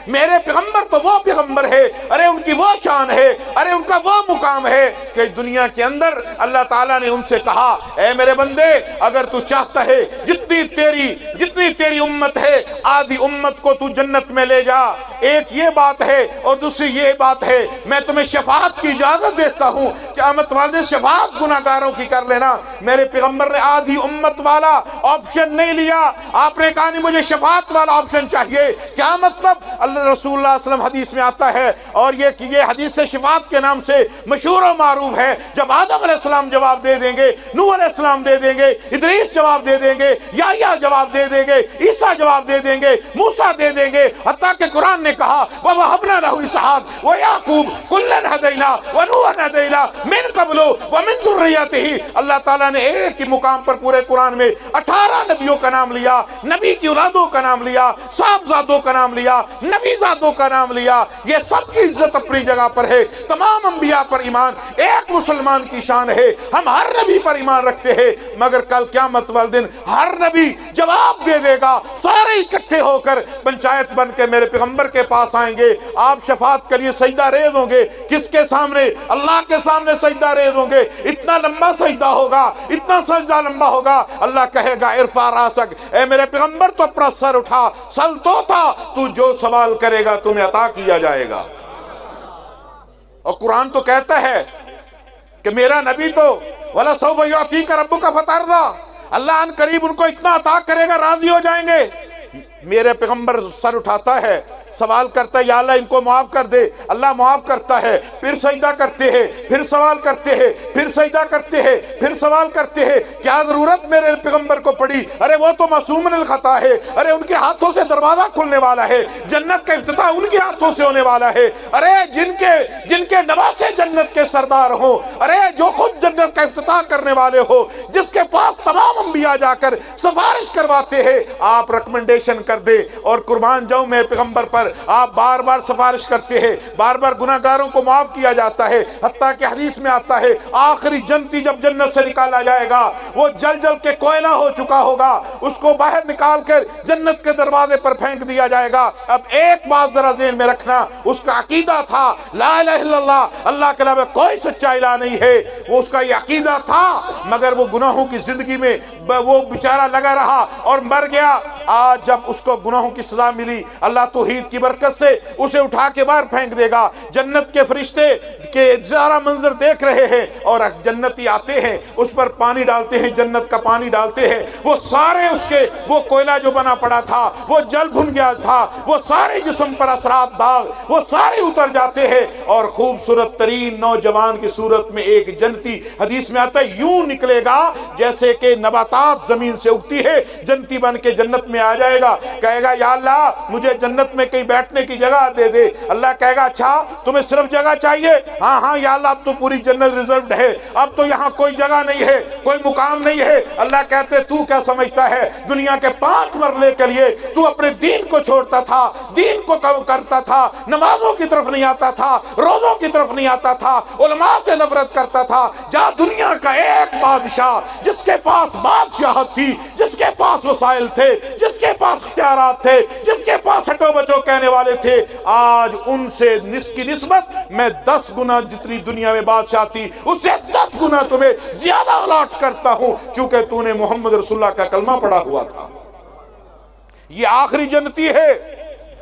میرے پیغمبر تو وہ پیغمبر ہے، ارے ان کی وہ شان ہے، ارے ان کا وہ مقام ہے کہ دنیا کے اندر اللہ تعالیٰ نے ان سے کہا اے میرے بندے اگر تو چاہتا ہے جتنی تیری امت ہے آدھی امت کو تو جنت میں لے جا۔ ایک یہ بات ہے اور دوسری یہ بات ہے میں تمہیں شفاعت کی اجازت دیتا ہوں، قیامت والے شفاعت گناہگاروں کی کر لینا۔ میرے پیغمبر نے آدھی امت والا آپشن نہیں لیا، آپ نے کہا نہیں مجھے شفاعت والا آپشن چاہیے۔ کیا مطلب؟ اللہ رسول اللہ صلی اللہ علیہ وسلم حدیث میں آتا ہے اور یہ حدیث سے شفاعت کے نام سے مشہور و معروف ہے، جب آدم علیہ السلام جواب دے دیں گے، نوح علیہ السلام دے دیں گے، ادریس جواب دے دیں گے، یحییٰ جواب دے دیں گے، عیسیٰ جواب دے دیں گے، موسیٰ دے دیں گے، حتیٰ کہ قرآن نے کہا وَوَهَبْنَا لَهُ إِسْحَاقَ وَيَعْقُوبَ كُلًّا هَدَيْنَا وَنُوحًا هَدَيْنَا مِن قَبْلُ وَمِن ذُرِّيَّتِهِ۔ اللہ تعالیٰ نے ایک ہی مقام پر پورے قرآن میں 18 نبیوں کا نام لیا، نبی کی اولادوں کا نام لیا، صاحبزادوں کا نام لیا، نبی زادوں کا نام لیا۔ یہ سب کی عزت اپنی جگہ پر ہے، تمام انبیاء پر ایمان ایک مسلمان کی شان ہے، ہم ہر نبی پر ایمان رکھتے ہیں، مگر کل قیامت والے دن ہر نبی جواب دے دے گا، سارے اکٹھے ہو کر پنچایت بن کے میرے پیغمبر کے پاس آئیں گے، آپ شفاعت کے لیے سجدہ ریز ہوں گے۔ کس کے سامنے؟ اللہ کے سامنے سجدہ ریز ہوں گے۔ اتنا لمبا سجدہ ہوگا، اتنا سجدہ لمبا ہوگا، اللہ کہے گا ارفع راسک، اے میرے پیغمبر تو اپنا سر اٹھا، سل تو تھا، تو جو سوال کرے گا تمہیں عطا کیا جائے گا۔ اور قرآن تو کہتا ہے کہ میرا نبی تو وَلَسَوْفَ يُعْطِيكَ رَبُّكَ فَتَرْضَىٰ، اللہ ان قریب ان کو اتنا عطا کرے گا راضی ہو جائیں گے۔ میرے پیغمبر سر اٹھاتا ہے، سوال کرتا ہے یا اللہ ان کو معاف کر دے، اللہ معاف کرتا ہے، پھر سجدہ کرتے ہیں، پھر سوال کرتے ہیں، پھر سجدہ کرتے ہیں، پھر سوال کرتے ہیں۔ کیا ضرورت میرے پیغمبر کو پڑی؟ ارے وہ تو معصوم من الخطا ہے، ارے ان کے ہاتھوں سے دروازہ کھلنے والا ہے، جنت کا افتتاح ان کے ہاتھوں سے ہونے والا ہے۔ ارے جن کے نواسے جنت کے سردار ہوں، ارے جو خود جنت کا افتتاح کرنے والے ہو، جس کے پاس تمام انبیاء جا کر سفارش کرواتے ہیں، آپ ریکمنڈیشن کر دے اور قربان جاؤں میں پیغمبر پر آپ بار بار سفارش کرتے ہیں، بار بار گناہگاروں کو معاف کیا جاتا ہے، حتیٰ کہ حدیث میں آتا ہے آخری جنتی جب جنت سے نکالا جائے گا وہ جل جل کے کوئلہ ہو چکا ہوگا، اس کو باہر نکال کر جنت کے دروازے پر پھینک دیا جائے گا۔ اب ایک بات ذرا ذہن میں رکھنا، اس کا عقیدہ تھا لا الہ الا اللہ، اللہ کے علاوہ کوئی سچا الہ نہیں ہے، وہ اس کا یہ عقیدہ تھا، مگر وہ گناہوں کی زندگی میں وہ بیچارہ لگا رہا اور مر گیا۔ آج جب اس کو گناہوں کی سزا ملی، اللہ توحید کی برکت سے اسے اٹھا کے باہر پھینک دے گا۔ جنت کے فرشتے کے سارا منظر دیکھ رہے ہیں اور جنتی آتے ہیں، اس پر پانی ڈالتے ہیں، جنت کا پانی ڈالتے ہیں، وہ سارے اس کے وہ کوئلہ جو بنا پڑا تھا وہ جل بھن گیا تھا، وہ سارے جسم پر اثرات داغ وہ سارے اتر جاتے ہیں، اور خوبصورت ترین نوجوان کی صورت میں ایک جنتی، حدیث میں آتا ہے یوں نکلے گا جیسے کہ نباتات زمین سے اگتی ہے، جنتی بن کے جنت میں آ جائے گا، کہے گا یا اللہ مجھے جنت میں کہیں بیٹھنے کی جگہ دے دے۔ اللہ کہے گا اچھا تمہیں صرف جگہ چاہیے؟ ہاں ہاں یا اللہ اب تو پوری جنت ریزروڈ ہے، اب تو یہاں کوئی جگہ نہیں ہے، کوئی مقام نہیں ہے۔ اللہ کہتے تو کیا سمجھتا ہے دنیا کے 5 مرلے کے لیے تو اپنے دین کو چھوڑتا تھا، دین کو کرتا تھا، نمازوں کی طرف نہیں آتا تھا، روزوں کی طرف نہیں آتا تھا، علماء سے نفرت کرتا تھا۔ جہاں دنیا کا ایک بادشاہ جس کے پاس بادشاہت تھی، جس کے پاس وسائل تھے، جس کے پاس اختیارات تھے، جس کے پاس ہٹو بچو کہنے والے تھے، آج ان سے کی نسبت میں 10 گنا جتنی دنیا میں بادشاہ تھی اس سے 10 گنا تمہیں زیادہ الاٹ کرتا ہوں، چونکہ تو نے محمد رسول اللہ کا کلمہ پڑھا ہوا تھا۔ یہ آخری جنتی ہے،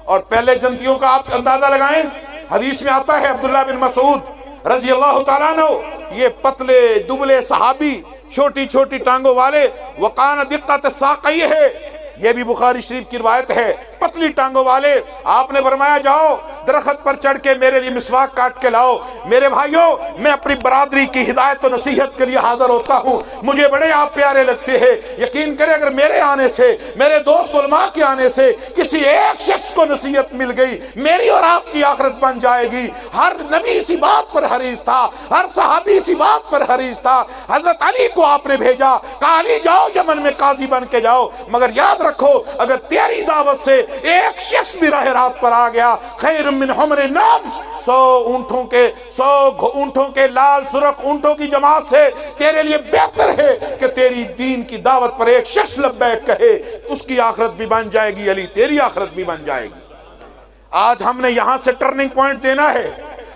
اور پہلے جنتیوں کا آپ اندازہ لگائیں۔ حدیث میں آتا ہے عبداللہ بن مسعود رضی اللہ تعالیٰ عنہ، یہ پتلے دبلے صحابی، چھوٹی چھوٹی ٹانگوں والے، وقان دقت ساقی ہے، یہ بھی بخاری شریف کی روایت ہے، پتلی ٹانگوں والے، آپ نے فرمایا جاؤ درخت پر چڑھ کے میرے لیے مسواک کاٹ کے لاؤ۔ میرے بھائیوں میں اپنی برادری کی ہدایت و نصیحت کے لیے حاضر ہوتا ہوں، مجھے بڑے آپ پیارے لگتے ہیں، یقین کریں اگر میرے آنے سے، میرے دوست علماء کے آنے سے کسی ایک شخص کو نصیحت مل گئی میری اور آپ کی آخرت بن جائے گی۔ ہر نبی اسی بات پر حریص تھا، ہر صحابی اسی بات پر حریص تھا۔ حضرت علی کو آپ نے بھیجا، کہا علی جاؤ یمن میں قاضی بن کے جاؤ، مگر یاد رکھو اگر تیری دعوت سے ایک شخص بھی راہ رات پر آ گیا، خیر من حمر النعم، 100 اونٹوں کے لال سرخ اونٹوں کی جماعت سے تیرے لیے بہتر ہے کہ تیری دین کی دعوت پر ایک شخص لبیک کہے، اس کی آخرت بھی بن جائے گی علی، تیری آخرت بھی بن جائے گی۔ آج ہم نے یہاں سے ٹرننگ پوائنٹ دینا ہے.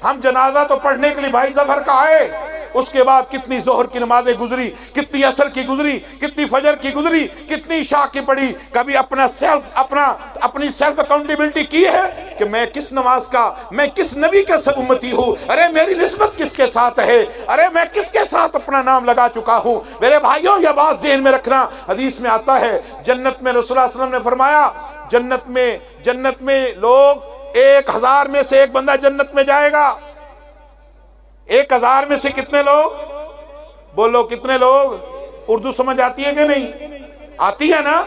ہم جنازہ تو پڑھنے کے لیے بھائی ظفر کا آئے، اس کے بعد کتنی ظہر کی نمازیں گزری، کتنی عصر کی گزری، کتنی فجر کی گزری، کتنی عشاء کی پڑھی. کبھی اپنی سیلف اکاؤنٹیبلٹی کی ہے کہ میں کس نماز کا، میں کس نبی کا امتی ہوں، ارے میری نسبت کس کے ساتھ ہے، ارے میں کس کے ساتھ اپنا نام لگا چکا ہوں. میرے بھائیوں یہ بات ذہن میں رکھنا. حدیث میں آتا ہے جنت میں رسول اللہ صلی اللہ علیہ وسلم نے فرمایا جنت میں لوگ 1000 میں سے ایک بندہ جنت میں جائے گا. 1000 میں سے کتنے لوگ؟ بولو کتنے لوگ؟ اردو سمجھ آتی ہے کہ نہیں آتی ہے نا؟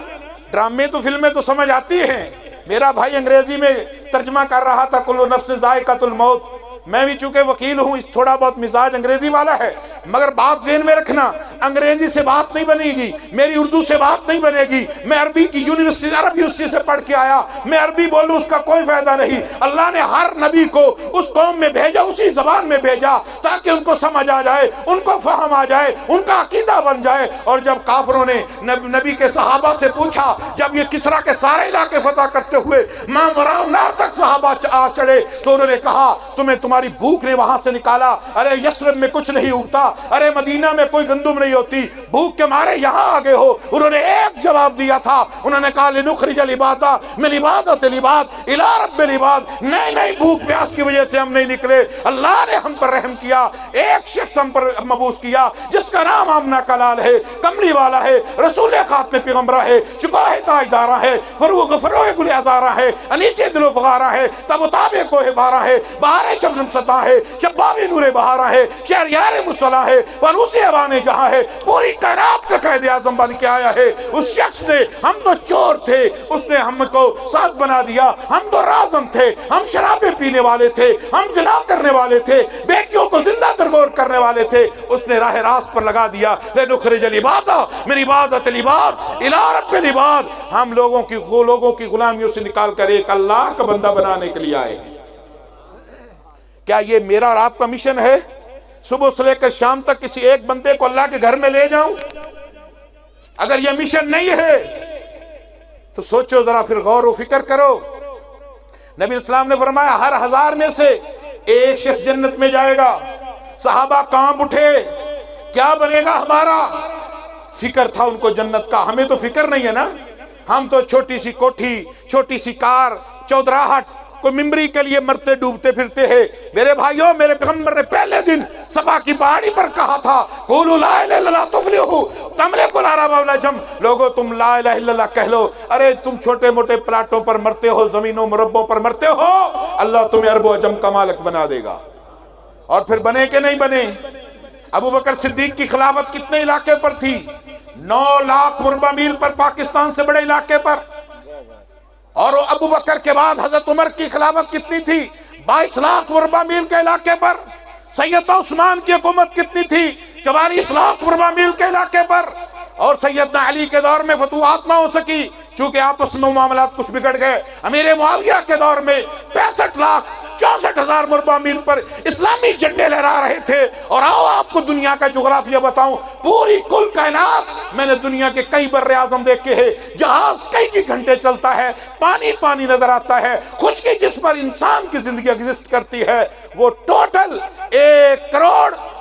ڈرامے تو فلمیں تو سمجھ آتی ہیں. میرا بھائی انگریزی میں ترجمہ کر رہا تھا کل نفس ذائقۃ الموت. میں بھی چونکہ وکیل ہوں، اس تھوڑا بہت مزاج انگریزی والا ہے، مگر بات ذہن میں رکھنا، انگریزی سے بات نہیں بنے گی، میری اردو سے بات نہیں بنے گی. میں عربی کی یونیورسٹی سے پڑھ کے آیا، میں عربی بولوں اس کا کوئی فائدہ نہیں. اللہ نے ہر نبی کو اس قوم میں بھیجا، اسی زبان میں بھیجا تاکہ ان کو سمجھ آ جائے، ان کو فہم آ جائے، ان کا عقیدہ بن جائے. اور جب کافروں نے نبی کے صحابہ سے پوچھا، جب یہ کسرا کے سارے علاقے فتح کرتے ہوئے ماوراء النہر تک صحابہ آ چڑھے، تو انہوں نے کہا تمہاری بھوک نے وہاں سے نکالا. ارے یثرب میں کچھ نہیں اگتا، ارے مدینہ میں کوئی گندم نہیں ہوتی، بھوک کے مارے یہاں آگے ہو. انہوں نے ایک جواب دیا تھا، انہوں نے کہا لنخرج العباد من عبادۃ العباد الی رب العباد. نہیں بھوک پیاس کی وجہ سے ہم نہیں نکلے، اللہ نے ہم پر رحم کیا. ایک شخص ہم پر مبعوث کیا جس کا نام آمنہ کا لال ہے، کملی والا ہے، رسول خاتم پیغمبر ہے، شکوہ تاجدارہ ہے، فروغ گل عذارہ ہے، انیس دل و فغارہ ہے، تب تاب کوہ بارہ ہے، بہار شبنم سطح ہے، شباب نور بہارہ ہے، شہریار مصطلح ہے، فانوس ایوان جہاں ہے، پوری کائنات کا قائد اعظم بن کے آیا ہے. اس شخص نے، ہم تو چور تھے، اس نے ہم کو ساتھ بنا دیا. ہم تو رازم تھے، ہم شرابیں پینے والے تھے، ہم زنا کرنے والے تھے، بیٹیوں کو زندہ درگور کرنے والے تھے. اس نے راہ راست پر لگا دیا. لنخرج العباد من عبادۃ العباد الی رب العباد. ہم لوگوں کی غلامیوں سے نکال کر ایک اللہ کا بندہ بنانے کے لیے آئے ہیں. کیا یہ میرا اور آپ کا مشن ہے؟ صبح سے لے کر شام تک کسی ایک بندے کو اللہ کے گھر میں لے جاؤں؟ اگر یہ مشن نہیں ہے تو سوچو ذرا، پھر غور و فکر کرو. نبی اسلام نے فرمایا ہر 1000 میں سے ایک شخص جنت میں جائے گا. صحابہ کانپ اٹھے، کیا بنے گا ہمارا؟ فکر تھا ان کو جنت کا، ہمیں تو فکر نہیں ہے نا. ہم تو چھوٹی سی کوٹھی، چھوٹی سی کار، چودراہٹ، کوئی ممبری کے لیے مرتے ڈوبتے پھرتے ہیں. میرے بھائیوں، میرے پیغمبر نے پہلے دن صفا کی پہاڑی پر کہا تھا قولوا لا الہ الا اللہ تفلحوا تملکوا العرب والعجم. لوگوں تم لا الہ الا اللہ کہہ لو. ارے تم چھوٹے موٹے پلاٹوں پر مرتے ہو، زمینوں مربوں پر مرتے ہو، اللہ تمہیں عرب و عجم کا مالک بنا دے گا. اور پھر بنے کہ نہیں بنے؟ ابو بکر صدیق کی خلافت کتنے علاقے پر تھی؟ 9 لاکھ مربع میل پر، پاکستان سے بڑے علاقے پر. اور ابو بکر کے بعد حضرت عمر کی خلافت کتنی تھی؟ 22 لاکھ مربع میل کے علاقے پر. سیدنا عثمان کی حکومت کتنی تھی؟ 44 لاکھ مربع میل کے علاقے پر. اور سیدنا علی کے دور میں فتوحات نہ ہو سکی چونکہ آپس میں معاملات کچھ بگڑ گئے. امیر معاویہ کے دور میں 65,64,000 مربع میل پر اسلامی جھنڈے لہرا رہے تھے. اور آؤ آپ کو دنیا کا جغرافیہ بتاؤں، پوری کل کائنات میں نے دنیا کے کئی بر اعظم دیکھے ہیں، جہاز کئی گھنٹے چلتا ہے، پانی نظر آتا ہے. خشکی جس پر انسان کی زندگی ایگزسٹ کرتی ہے وہ ٹوٹل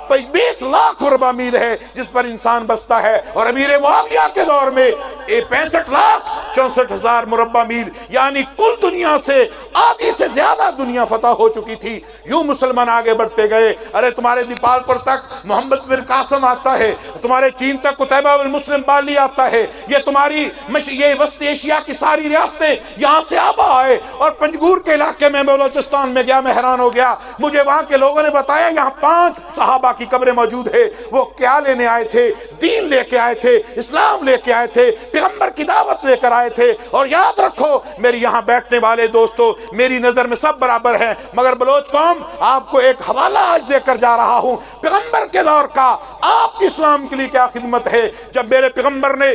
1,20 لاکھ مربع میل ہے جس پر انسان بستا ہے. اور امیر معاویہ کے دور میں 65,64,000 مربع میل، یعنی کل دنیا سے آدھی سے زیادہ دنیا فتح ہو چکی تھی. یوں مسلمان آگے بڑھتے گئے. ارے تمہارے نیپال پر تک محمد بن قاسم آتا ہے، تمہارے چین تک قتیبہ بن مسلم بالی آتا ہے. یہ تمہاری یہ وسط ایشیا کی ساری ریاستیں یہاں سے آبا آئے. اور پنجگور کے علاقے میں بلوچستان میں گیا، میں حیران ہو گیا. مجھے وہاں کے لوگوں نے بتایا یہاں 5 صحابہ کی قبریں موجود ہے. وہ کیا لینے آئے تھے؟ دین لے کے آئے تھے، اسلام لے کے آئے تھے، پیغمبر کی دعوت لے کر آئے تھے. اور یاد رکھو میری یہاں بیٹھنے والے دوستو، میری نظر میں سب برابر ہیں، مگر بلوچ قوم آپ کو ایک حوالہ آج دے کر جا رہا ہوں پیغمبر کے دور کا. آپ کی اسلام کے لیے کیا خدمت ہے؟ جب میرے پیغمبر نے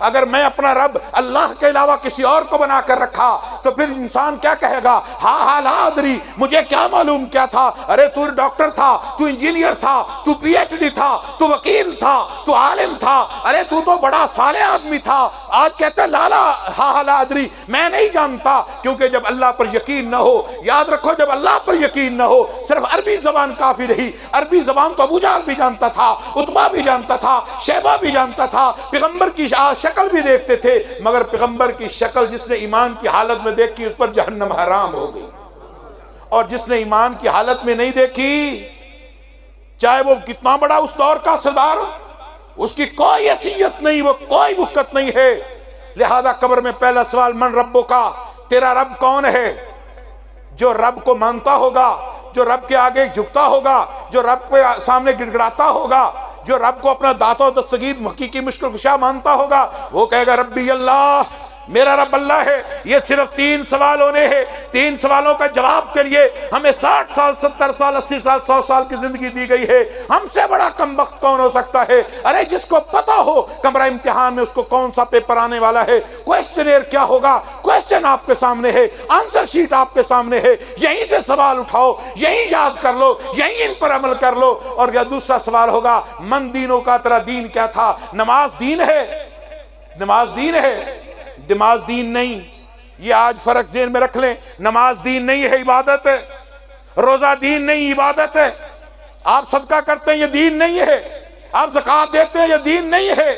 اگر میں اپنا رب اللہ کے علاوہ کسی اور کو بنا کر رکھا تو پھر انسان کیا کہے گا؟ ہاں لا ادری، مجھے کیا معلوم کیا تھا؟ ارے تو ڈاکٹر تھا، تو انجینئر تھا، تو پی ایچ ڈی تھا، تو وکیل تھا، تو عالم تھا، ارے تو بڑا صالح آدمی تھا، آج کہتا ہے لا ادری، میں نہیں جانتا۔ کیونکہ جب اللہ پر یقین نہ ہو، یاد رکھو جب اللہ پر یقین نہ ہو صرف عربی زبان کافی رہی۔ عربی زبان تو ابو جہل بھی جانتا تھا، عتبہ بھی جانتا تھا، شیبہ بھی جانتا تھا، پیغمبر کی شکل بھی دیکھتے تھے، مگر پیغمبر کی شکل جس نے ایمان کی حالت میں دیکھی اس پر جہنم حرام ہو گئی، اور جس نے ایمان کی حالت میں نہیں دیکھی چاہے وہ کتنا بڑا اس دور کا سردار ہو، اس کی کوئی حیثیت نہیں، وہ کوئی وقت نہیں ہے۔ لہذا قبر میں پہلا سوال من ربو کا، تیرا رب کون ہے؟ جو رب کو مانتا ہوگا، جو رب کے آگے جھکتا ہوگا، جو رب کے سامنے گڑ گڑاتا ہوگا، جو رب کو اپنا داتا و دستگیر حقیقی مشکل کشا مانتا ہوگا، وہ کہے گا ربی اللہ، میرا رب اللہ ہے۔ یہ صرف 3 سوال ہونے ہیں، 3 سوالوں کا جواب کے لیے ہمیں 60 سال 70 سال 80 سال 100 سال کی زندگی دی گئی ہے۔ ہم سے بڑا کم بخت کون ہو سکتا ہے؟ ارے جس کو پتا ہو کمرہ امتحان میں اس کو کون سا پیپر آنے والا ہے، کویسچنئر کیا ہوگا، کویسچن آپ کے سامنے ہے، آنسر شیٹ آپ کے سامنے ہے، یہیں سے سوال اٹھاؤ، یہیں یاد کر لو، یہیں ان پر عمل کر لو۔ اور یا دوسرا سوال ہوگا من دینوں کا، تیرا دین کیا تھا؟ نماز دین ہے؟ نماز دین ہے؟ نماز دین نہیں، یہ آج فرق ذہن میں رکھ لیں۔ نماز دین نہیں ہے، عبادت ہے۔ روزہ دین نہیں، عبادت ہے۔ آپ صدقہ کرتے ہیں، یہ دین نہیں ہے۔ آپ زکوٰۃ دیتے ہیں، یہ دین نہیں ہے۔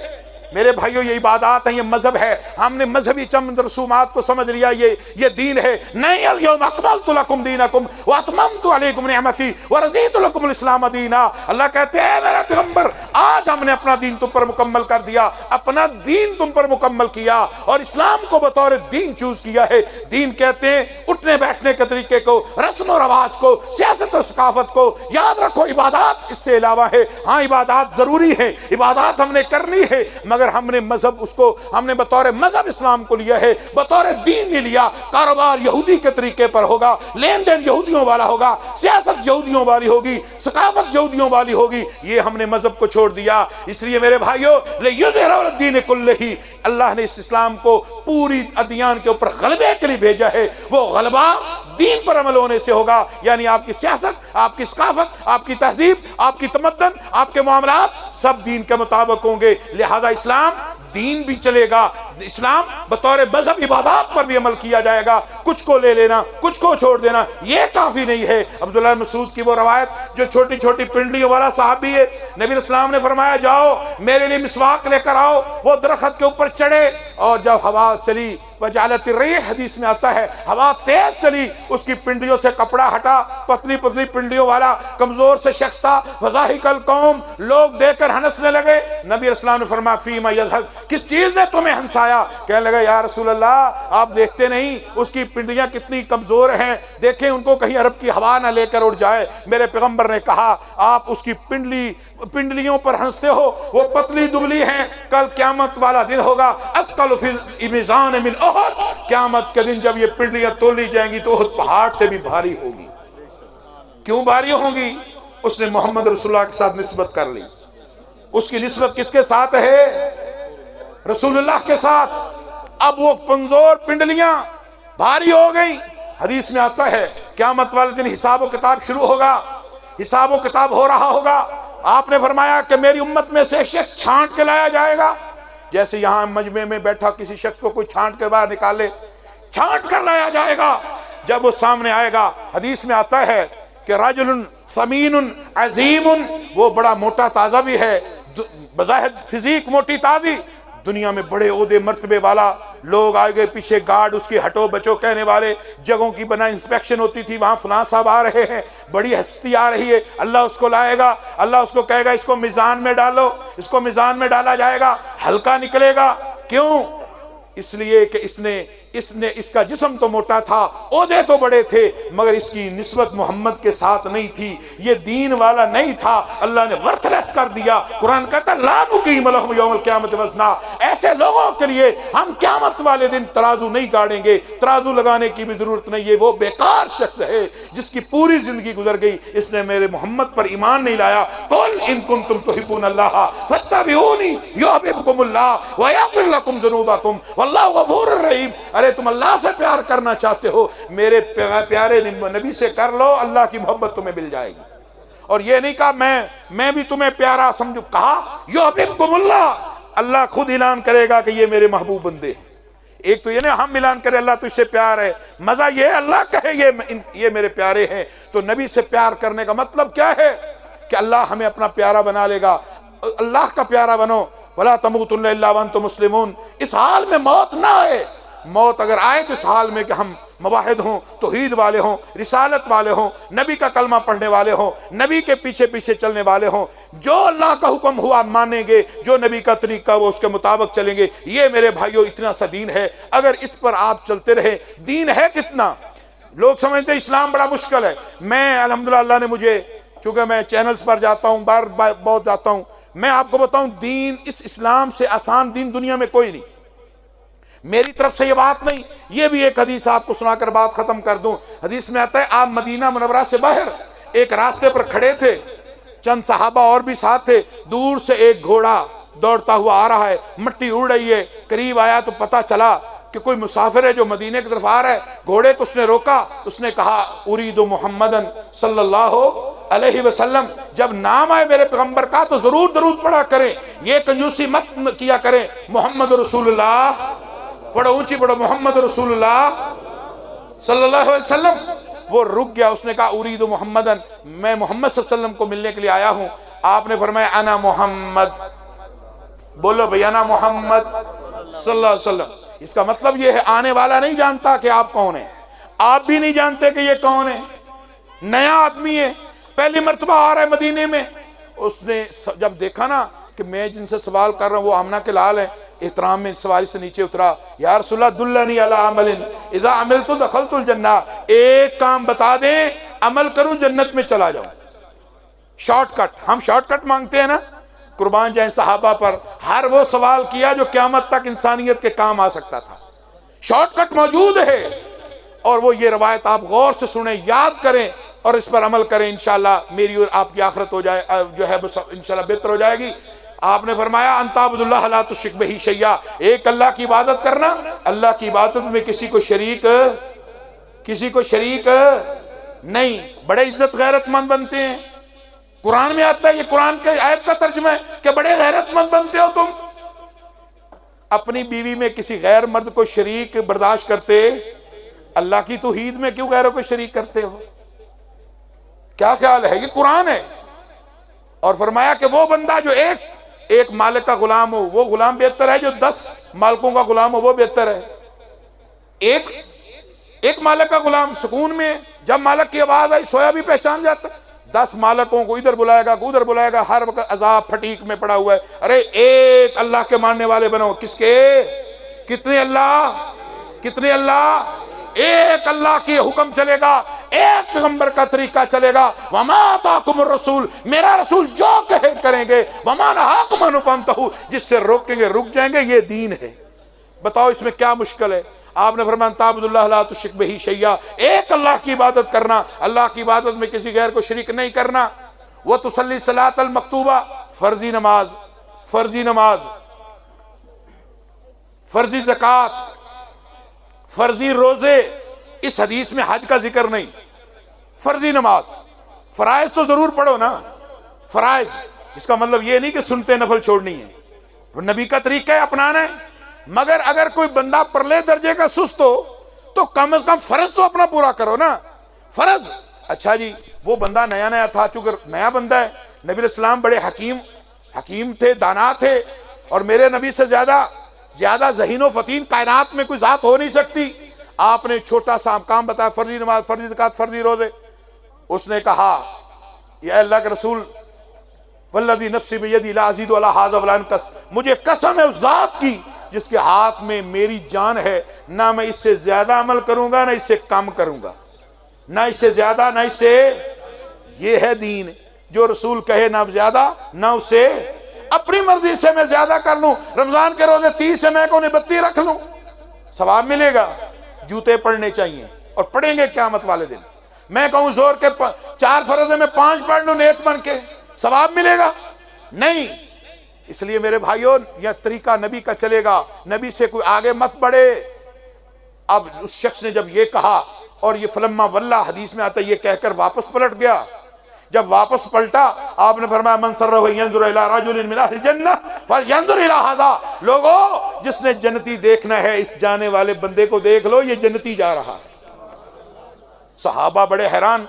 میرے بھائیو یہ عبادات ہیں، یہ مذہب ہے۔ ہم نے مذہبی چند رسومات کو سمجھ لیا یہ دین ہے۔ نہیں، الیوم اکملت لکم دینکم واتممت علیکم نعمتی ورضیت لکم الاسلام دینا۔ اللہ کہتے ہیں اے میرا پیغمبر، آج ہم نے اپنا دین تم پر مکمل کر دیا، اپنا دین تم پر مکمل کیا اور اسلام کو بطور دین چوز کیا ہے۔ دین کہتے ہیں اٹھنے بیٹھنے کے طریقے کو، رسم و رواج کو، سیاست و ثقافت کو۔ یاد رکھو عبادات اس سے علاوہ ہے۔ ہاں عبادات ضروری ہے، عبادات ہم نے کرنی ہے، مگر ہم نے مذہب اس کو ہم نے بطور مذہب اسلام کو لیا ہے، بطور دین نہیں لیا۔ کاروبار یہودی کے طریقے پر ہوگا، لین دین یہودیوں والا ہوگا، سیاست یہودیوں والی ہوگی، ثقافت یہودیوں والی ہوگی، یہ ہم نے مذہب کو چھوڑ دیا۔ اس لیے میرے بھائیو لِیُظْہِرَهُ عَلَى الدِّینِ كُلِّهِ، اللہ نے اس اسلام کو پوری ادیان کے اوپر غلبے کے لیے بھیجا ہے۔ وہ غلبہ دین پر عمل ہونے سے ہوگا، یعنی آپ کی سیاست، آپ کی ثقافت، آپ کی تہذیب، آپ کی تمدن، آپ کے معاملات سب دین کے مطابق ہوں گے۔ لہذا اسلام دین بھی چلے گا، اسلام بطور مذہب عبادات پر بھی عمل کیا جائے گا۔ کچھ کو لے لینا، کچھ کو چھوڑ دینا یہ کافی نہیں ہے۔ عبداللہ مسعود کی وہ روایت جو چھوٹی چھوٹی پنڈلیوں والا صحابی ہے، نبی اسلام نے فرمایا جاؤ میرے لیے مسواک لے کر آؤ۔ وہ درخت کے اوپر چڑھے اور جب ہوا چلی وجعلت الريح، حدیث میں آتا ہے ہوا تیز چلی، اس کی پنڈلیوں سے کپڑا ہٹا، پتلی پتلی پنڈلیوں والا کمزور سے شخص تھا۔ فضاحک القوم، لوگ دیکھ کر ہنسنے لگے۔ نبی اسلام نے فرمایا فیما یضحک، کس چیز نے تمہیں ہنسایا؟ کہنے لگا یا رسول اللہ آپ دیکھتے نہیں اس کی پنڈلیاں کتنی کمزور ہیں، دیکھیں ان کو کہیں عرب کی ہوا نہ لے کر اڑ جائے۔ میرے پیغمبر نے کہا آپ اس کی پنڈلیوں پر ہنستے ہو، وہ پتلی دبلی ہیں، کل قیامت والا دن ہوگا اثقل فی المیزان من احد، قیامت کے دن جب یہ پنڈلیاں تولی جائیں گی تو احد پہاڑ سے بھی بھاری ہوگی۔ کیوں بھاری ہوگی؟ اس نے محمد رسول اللہ کے ساتھ نسبت کر لی۔ اس کی نسبت کس کے ساتھ ہے؟ رسول اللہ کے ساتھ۔ اب وہ کمزور پنڈلیاں بھاری ہو گئی۔ حدیث میں آتا ہے قیامت والے دن حساب و کتاب شروع ہوگا، حساب و کتاب ہو رہا ہوگا۔ آپ نے فرمایا کہ میری امت میں سے ایک شخص چھانٹ کے لایا جائے گا، جیسے یہاں مجمع میں بیٹھا کسی شخص کو کوئی چھانٹ کے باہر نکالے، چھانٹ کر لایا جائے گا۔ جب وہ سامنے آئے گا حدیث میں آتا ہے کہ رجل ثمین عظیم، وہ بڑا موٹا تازہ بھی ہے، بظاہر فزیک موٹی تازی، دنیا میں بڑے عہدے مرتبے والا، لوگ آئے گئے پیچھے گارڈ اس کی ہٹو بچو کہنے والے، جگہوں کی بنا انسپیکشن ہوتی تھی، وہاں فلاں صاحب آ رہے ہیں، بڑی ہستی آ رہی ہے، اللہ اس کو لائے گا، اللہ اس کو کہے گا اس کو میزان میں ڈالو، اس کو میزان میں ڈالا جائے گا، ہلکا نکلے گا۔ کیوں؟ اس لیے کہ اس کا جسم تو موٹا تھا، عہدے تو بڑے تھے، مگر اس کی نسبت محمد کے ساتھ نہیں تھی، یہ دین والا نہیں تھا، اللہ نے ورتھ لیس کر دیا۔ قرآن کہتا ہے لا نقیم لہم یوم القیامت وزنا، ایسے لوگوں کے لیے ہم قیامت والے دن ترازو نہیں گاڑیں گے، ترازو لگانے کی بھی ضرورت نہیں ہے۔ وہ بیکار شخص ہے جس کی پوری زندگی گزر گئی، اس نے میرے محمد پر ایمان نہیں لایا۔ قل ان کنتم تحبون اللہ فاتبعونی یحببکم اللہ ویغفر لکم ذنوبکم واللہ غفور الرحیم۔ ارے تم اللہ سے پیار کرنا چاہتے ہو، میرے پیارے نبی سے کر لو، اللہ کی محبت تمہیں مل جائے گی۔ اور یہ نہیں کہا میں بھی تمہیں پیارا سمجھو، کہا یحببکم اللہ، اللہ خود اعلان کرے گا کہ یہ میرے محبوب بندے ہیں۔ ایک تو یہ نہیں ہم اعلان کرے اللہ تجھ سے پیار ہے، مزہ یہ اللہ کہے یہ میرے پیارے ہیں۔ تو نبی سے پیار کرنے کا مطلب کیا ہے کہ اللہ ہمیں اپنا پیارا بنا لے گا۔ اللہ کا پیارا بنو، وَلَا تَمُوتُنَّ إِلَّا وَأَنْتُمْ مُسْلِمُونَ۔ اس حال میں موت نہ آئے، موت اگر آئے تو اس حال میں کہ ہم موحد ہوں، توحید والے ہوں، رسالت والے ہوں، نبی کا کلمہ پڑھنے والے ہوں، نبی کے پیچھے پیچھے چلنے والے ہوں، جو اللہ کا حکم ہوا مانیں گے، جو نبی کا طریقہ وہ اس کے مطابق چلیں گے۔ یہ میرے بھائیوں اتنا سا دین ہے، اگر اس پر آپ چلتے رہے، دین ہے کتنا؟ لوگ سمجھتے ہیں اسلام بڑا مشکل ہے۔ میں الحمدللہ اللہ نے مجھے، چونکہ میں چینلز پر جاتا ہوں، بہت جاتا ہوں، میں آپ کو بتاؤں دین، اس اسلام سے آسان دین دنیا میں کوئی نہیں۔ میری طرف سے یہ بات نہیں، یہ بھی ایک حدیث آپ کو سنا کر بات ختم کر دوں۔ حدیث میں آتا ہے آپ مدینہ منورہ سے باہر ایک راستے پر کھڑے تھے، چند صحابہ اور بھی ساتھ تھے، دور سے ایک گھوڑا دوڑتا ہوا آ رہا ہے، مٹی اڑ رہی ہے، قریب آیا تو پتہ چلا کہ کوئی مسافر ہے جو مدینے کی طرف آ رہا ہے۔ گھوڑے کو اس نے روکا، اس نے کہا ارید محمدن صلی اللہ علیہ وسلم، جب نام آئے میرے پیغمبر کا تو ضرور درود پڑھا کریں، یہ کنجوسی مت کیا کریں۔ محمد رسول اللہ پڑھو، اونچی پڑھو، محمد رسول اللہ صلی اللہ علیہ وسلم۔ وہ رک گیا، اس نے کہا ارید محمدن، میں محمد صلی اللہ علیہ وسلم کو ملنے کے لیے آیا ہوں۔ آپ نے فرمایا انا محمد، بولو بھئی انا محمد صلی اللہ علیہ وسلم۔ اس کا مطلب یہ ہے آنے والا نہیں جانتا کہ آپ کون ہیں، آپ بھی نہیں جانتے کہ یہ کون ہے، نیا آدمی ہے، پہلی مرتبہ آ رہا ہے مدینے میں۔ اس نے جب دیکھا نا کہ میں جن سے سوال کر رہا ہوں وہ آمنہ کے لال ہیں، احترام میں سواری سے نیچے اترا، یا رسول اللہ دلنی علی عمل اذا عملت دخلت الجنہ، ایک کام بتا دیں عمل کروں جنت میں چلا جاؤں۔ شارٹ کٹ، ہم شارٹ کٹ مانگتے ہیں نا، قربان جائیں صحابہ پر ہر وہ سوال کیا جو قیامت تک انسانیت کے کام آ سکتا تھا۔ شارٹ کٹ موجود ہے، اور وہ یہ روایت آپ غور سے سنیں، یاد کریں اور اس پر عمل کریں، انشاءاللہ میری اور آپ کی آخرت ہو جائے جو ہے انشاءاللہ بہتر ہو جائے گی۔ آپ نے فرمایا انت عبد اللہ لا تشرک بہ شیئا، ایک اللہ کی عبادت کرنا، اللہ کی عبادت میں کسی کو شریک نہیں۔ بڑے عزت غیرت مند بنتے ہیں، قرآن میں آتا ہے، یہ قرآن کے آیت کا ترجمہ ہے کہ بڑے غیرت مند بنتے ہو تم، اپنی بیوی میں کسی غیر مرد کو شریک برداشت کرتے، اللہ کی توحید میں کیوں غیروں کو شریک کرتے ہو؟ کیا خیال ہے؟ یہ قرآن ہے۔ اور فرمایا کہ وہ بندہ جو ایک مالک کا غلام ہو وہ غلام بہتر ہے جو 10 مالکوں کا غلام ہو وہ بہتر ہے۔ ایک مالک کا غلام سکون میں، جب مالک کی آواز آئی سویا بھی پہچان جاتا، 10 مالکوں کو ادھر بلائے گا ادھر بلائے گا، ہر وقت عذاب پھٹیک میں پڑا ہوا ہے۔ ارے ایک اللہ کے ماننے والے بنو، کس کے؟ کتنے اللہ؟ ایک اللہ کے حکم چلے گا، ایک پیغمبر کا طریقہ چلے گا۔ وما آتاکم الرسول، میرا رسول جو کہے کریں گے، وما نہاکم عنہ فانتہوا، جس سے روکیں گے رک جائیں گے۔ یہ دین ہے، بتاؤ اس میں کیا مشکل ہے؟ آپ نے فرمایا انت عبد اللہ لا تشرک بہ شیئا، ایک اللہ کی عبادت کرنا، اللہ کی عبادت میں کسی غیر کو شریک نہیں کرنا۔ وتصلی صلاۃ المکتوبہ، فرضی نماز، فرضی زکوٰۃ، فرضی روزے، اس حدیث میں حج کا ذکر نہیں، فرضی نماز، فرائض تو ضرور پڑھو نا، فرائض، اس کا مطلب یہ نہیں کہ سنتے نفل چھوڑنی ہے، وہ نبی کا طریقہ ہے اپنانا ہے۔ مگر اگر کوئی بندہ پرلے درجے کا سست ہو تو کم از کم فرض تو اپنا پورا کرو نا، فرض۔ اچھا جی، وہ بندہ نیا تھا، چونکہ نیا بندہ ہے، نبی علیہ السلام بڑے حکیم تھے، دانا تھے، اور میرے نبی سے زیادہ ذہین و فطین کائنات میں کوئی ذات ہو نہیں سکتی۔ آپ نے چھوٹا سا کام بتایا، فرضی نماز، فرضی زکوٰۃ، فرضی روزے۔ اس نے کہا یا اللہ کے رسول والذی نفسی بیدی لا ازید علی ھذا ولا انقص، مجھے قسم ہے اس ذات کی جس کے ہاتھ میں میری جان ہے، نہ میں اس سے زیادہ عمل کروں گا نہ اس سے کم کروں گا، نہ اس سے زیادہ نہ اس سے۔ یہ ہے دین، جو رسول کہے نہ زیادہ نہ اس سے۔ اپنی مرضی سے میں زیادہ کر لوں، رمضان کے روزے 30 سے میں کو 32 رکھ لوں، ثواب ملے گا۔ جوتے پڑھنے چاہیے اور پڑھیں گے قیامت والے دن۔ میں کہوں زور کے 4 فرض میں 5 پڑھ لوں نیک بن کے، ثواب ملے گا؟ نہیں۔ اس لیے میرے بھائیوں یہ طریقہ نبی کا چلے گا، نبی سے کوئی آگے مت بڑھے۔ اب اس شخص نے جب یہ کہا اور یہ فلما واللہ حدیث میں آتا ہے یہ کہہ کر واپس پلٹ گیا، جب واپس پلٹا آپ نے فرمایا من سرہ ینظر الی رجل من اہل الجنہ فلینظر الی ھذا، لوگو جس نے جنتی دیکھنا ہے اس جانے والے بندے کو دیکھ لو، یہ جنتی جا رہا ہے۔ صحابہ بڑے حیران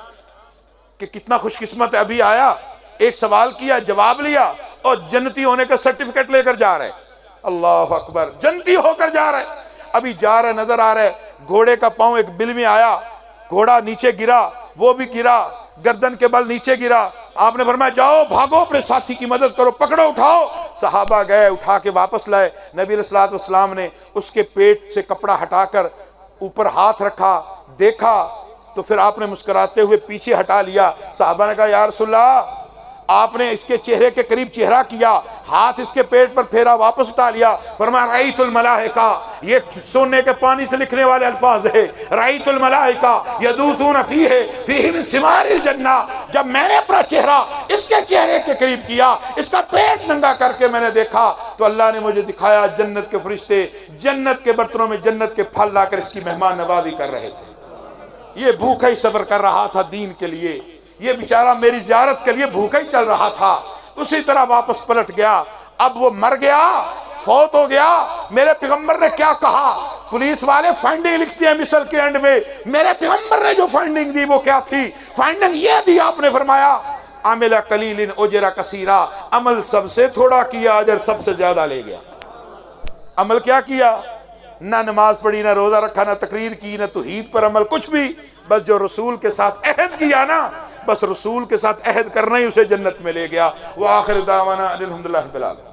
کہ کتنا خوش قسمت ہے، ابھی آیا ایک سوال کیا جواب لیا اور جنتی ہونے کا سرٹیفکیٹ لے کر جا رہے۔ اللہ اکبر، جنتی ہو کر جا رہے، ابھی جا رہے نظر آ رہے، گھوڑے کا پاؤں ایک بل میں آیا، گھوڑا نیچے گرا، وہ بھی گرا، گردن کے بل نیچے گرا۔ آپ نے فرمایا جاؤ بھاگو اپنے ساتھی کی مدد کرو، پکڑو اٹھاؤ۔ صحابہ گئے، اٹھا کے واپس لائے۔ نبی علیہ الصلوۃ والسلام نے اس کے پیٹ سے کپڑا ہٹا کر اوپر ہاتھ رکھا، دیکھا تو پھر آپ نے مسکراتے ہوئے پیچھے ہٹا لیا۔ صحابہ نے کہا یا رسول اللہ، آپ نے اس کے چہرے کے قریب چہرہ کیا، ہاتھ اس کے پیٹ پر پھیرا، واپس اٹھا لیا۔ فرمایا رأیت الملائکہ، یہ سونے کے پانی سے لکھنے والے الفاظ ہے، رأیت الملائکہ یدوثون فیہ فیہ من ثمار الجنہ، جب میں نے اپنا چہرہ اس کے چہرے کے قریب کیا، اس کا پیٹ ننگا کر کے میں نے دیکھا تو اللہ نے مجھے دکھایا جنت کے فرشتے جنت کے برتنوں میں جنت کے پھل لا کر اس کی مہمان نوازی کر رہے تھے۔ یہ بھوکا ہی سفر کر رہا تھا دین کے لیے، یہ بیچارہ میری زیارت کے لیے بھوکا ہی چل رہا تھا، اسی طرح واپس پلٹ گیا۔ اب وہ مر گیا، فوت ہو گیا، میرے پیغمبر نے کیا کہا؟ پولیس والے فائنڈنگ لکھتے ہیں مثل کے اینڈ میں، میرے پیغمبر نے جو فائنڈنگ دی وہ کیا تھی؟ فائنڈنگ یہ دی، آپ نے فرمایا عامل قلیل اجر کثیرا، عمل سب سے تھوڑا کیا اجر سب سے زیادہ لے گیا۔ عمل کیا کیا؟ نہ نماز پڑھی، نہ روزہ رکھا، نہ تقریر کی، نہ توحید پر عمل، کچھ بھی، بس جو رسول کے ساتھ عہد کیا نا، بس رسول کے ساتھ عہد کرنا ہی اسے جنت میں لے گیا۔ وآخر دعوانا الحمدللہ رب العالمین۔